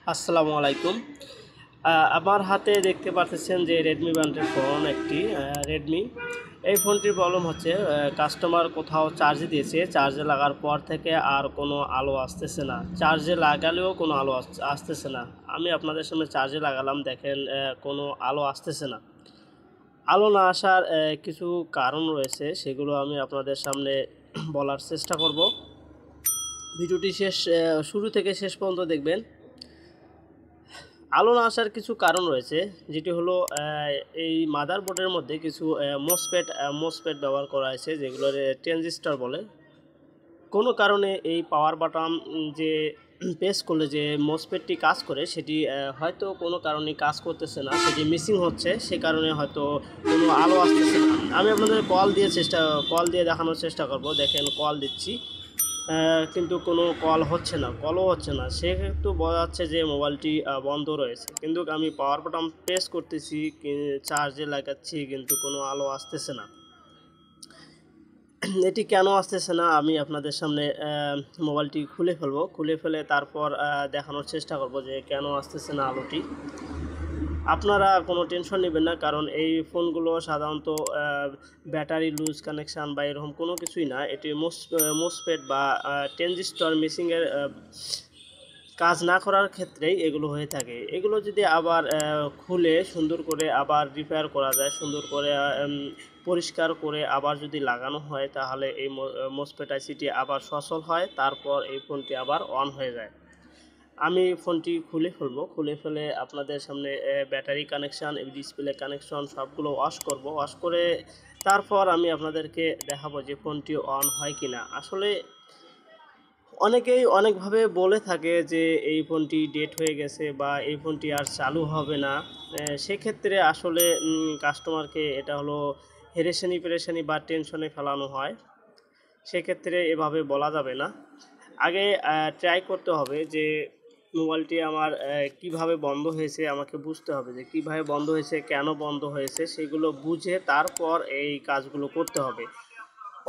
আসসালামু আলাইকুম। আমার হাতে দেখতে পাচ্ছেন যে রেডমি ব্র্যান্ডের ফোন একটি রেডমি। এই ফোনটির প্রবলেম হচ্ছে কাস্টমার কোথাও চার্জে দিয়েছে, চার্জে লাগার পর থেকে আর কোনো আলো আসতেছে না। চার্জে লাগালেও কোনো আলো আসতেছে না। আমি আপনাদের সামনে চার্জে লাগালাম, দেখেন কোনো আলো আসতেছে না। আলো না আসার কিছু কারণ রয়েছে, সেগুলো আমি আপনাদের সামনে বলার চেষ্টা করব। ভিডিওটি শুরু থেকে শেষ পর্যন্ত দেখবেন। আলো না আসার কিছু কারণ রয়েছে, যেটি হলো এই মাদারবোর্ডের মধ্যে কিছু মোসফেট ব্যবহার করা হয়েছে, যেগুলোর ট্রানজিস্টর বলে। কোনো কারণে এই পাওয়ার বাটন যে প্রেস করলে যে মোসফেটটি কাজ করে, সেটি হয়তো কোনো কারণে কাজ করতেছে না, সেটি মিসিং হচ্ছে, সে কারণে হয়তো কোনো আলো আসতেছে না। আমি আপনাদের কল দিয়ে দেখানোর চেষ্টা করব। দেখেন, কল দিচ্ছি, কিন্তু কোনো কলও হচ্ছে না। সেক্ষেত্রে বোঝা যাচ্ছে যে মোবাইলটি বন্ধ রয়েছে। কিন্তু আমি পাওয়ার বাটন প্রেস করতেছি, চার্জে লাগাচ্ছি, কিন্তু কোনো আলো আসতেছে না। এটি কেন আসতেছে না, আমি আপনাদের সামনে মোবাইলটি খুলে ফেলে তারপর দেখানোর চেষ্টা করব যে কেন আসতেছে না আলোটি। আপনারা কোনো টেনশন নেবেন না, কারণ এই ফোনগুলো সাধারণত ব্যাটারি লুজ কানেকশান বা এরকম কোনো কিছুই না। এটি মোসফেট বা ট্রানজিস্টর মিসিংয়ের কাজ না করার ক্ষেত্রেই এগুলো হয়ে থাকে। এগুলো যদি আবার খুলে সুন্দর করে আবার রিপেয়ার করা যায়, সুন্দর করে পরিষ্কার করে আবার যদি লাগানো হয়, তাহলে এই মোসফেট আইসিটি আবার সচল হয়, তারপর এই ফোনটি আবার অন হয়ে যায়। আমি ফোনটি খুলে ফেলে আপনাদের সামনে ব্যাটারি কানেকশান, ডিসপ্লে কানেকশন সবগুলো ওয়াশ করে তারপর আমি আপনাদেরকে দেখাবো যে ফোনটি অন হয় কিনা। আসলে অনেকেই অনেকভাবে বলে থাকে যে এই ফোনটি ডেট হয়ে গেছে বা এই ফোনটি আর চালু হবে না। সেক্ষেত্রে আসলে কাস্টমারকে এটা হলো পেরেশানি বা টেনশনে ফেলানো হয়। সেক্ষেত্রে এভাবে বলা যাবে না। আগে ট্রাই করতে হবে যে মোবাইলটি আমার কিভাবে বন্ধ হয়েছে, আমাকে বুঝতে হবে যে কিভাবে বন্ধ হয়েছে, কেন বন্ধ হয়েছে, সেগুলো বুঝে তারপর এই কাজগুলো করতে হবে।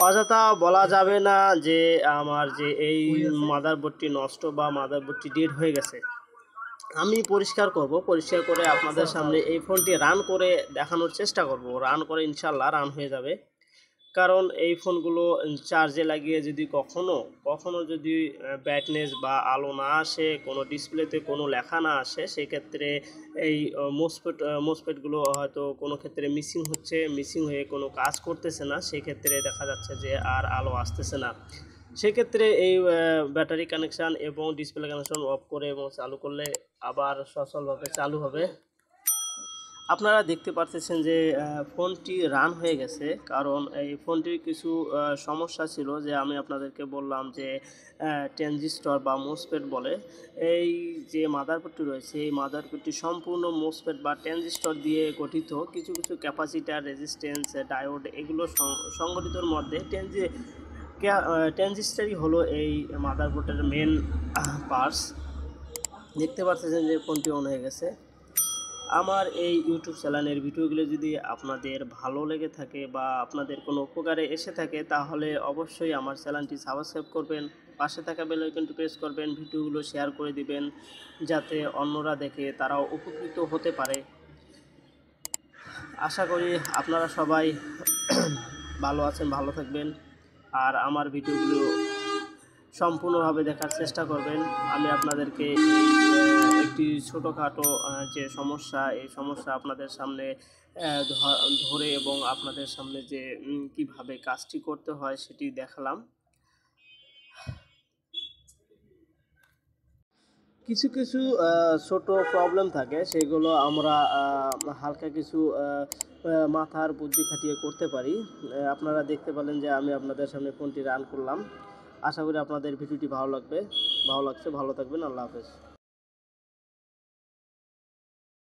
অযথা বলা যাবে না যে আমার যে এই মাদারবোর্ডটি নষ্ট বা মাদারবোর্ডটি ডেড হয়ে গেছে। আমি পরিষ্কার করে আপনাদের সামনে এই ফোনটি রান করে দেখানোর চেষ্টা করব। রান করে ইনশাল্লাহ রান হয়ে যাবে। কারণ এই ফোনগুলো চার্জে লাগিয়ে যদি কখনো যদি ব্রাইটনেস বা আলো না আসে, কোনো ডিসপ্লেতে কোনো লেখা না আসে, সেক্ষেত্রে এই মোসফেটগুলো হয়তো কোনো ক্ষেত্রে মিসিং হয়ে কোনো কাজ করতেছে না। সেক্ষেত্রে দেখা যাচ্ছে যে আর আলো আসতেছে না। সেক্ষেত্রে এই ব্যাটারি কানেকশান এবং ডিসপ্লে কানেকশন অফ করে এবং চালু করলে আবার সচলভাবে চালু হবে। আপনারা দেখতে পারতেছেন যে ফোনটি রান হয়ে গেছে, কারণ এই ফোনটির কিছু সমস্যা ছিল, যে আমি আপনাদেরকে বললাম যে ট্রানজিস্টর বা মোসফেট বলে। এই যে মাদারবোর্ডটি রয়েছে, এই মাদারবোর্ডটি সম্পূর্ণ মোসফেট বা ট্রানজিস্টর দিয়ে গঠিত। কিছু ক্যাপাসিটার, রেজিস্ট্যান্স, ডায়োড এগুলো সংগঠিতর মধ্যে ট্রানজিস্টরই হলো এই মাদারবোর্ডের মেন পার্টস। দেখতে পাচ্ছেন যে ফোনটি অন হয়ে গেছে। আমার এই ইউটিউব চ্যানেলের ভিডিওগুলো যদি আপনাদের ভালো লেগে থাকে বা আপনাদের কোনো উপকারে এসে থাকে, তাহলে অবশ্যই আমার চ্যানেলটি সাবস্ক্রাইব করবেন, পাশে থাকা বেল আইকনটি প্রেস করবেন, ভিডিওগুলো শেয়ার করে দিবেন, যাতে অন্যরা দেখে তারাও উপকৃত হতে পারে। আশা করি আপনারা সবাই ভালো আছেন, ভালো থাকবেন, আর আমার ভিডিওগুলো সম্পূর্ণভাবে দেখার চেষ্টা করবেন। আমি আপনাদেরকে একটি ছোটোখাটো যে সমস্যা, এই সমস্যা আপনাদের সামনে ধরে এবং আপনাদের সামনে যে কিভাবে কাজটি করতে হয় সেটি দেখালাম। কিছু ছোট প্রবলেম থাকে, সেগুলো আমরা হালকা কিছু মাথার বুদ্ধি খাটিয়ে করতে পারি। আপনারা দেখতে পেলেন যে আমি আপনাদের সামনে ফোনটি রান করলাম। আশা করি আপনাদের ভিডিওটি ভালো লাগছে। ভালো থাকবেন। আল্লাহ হাফেজ।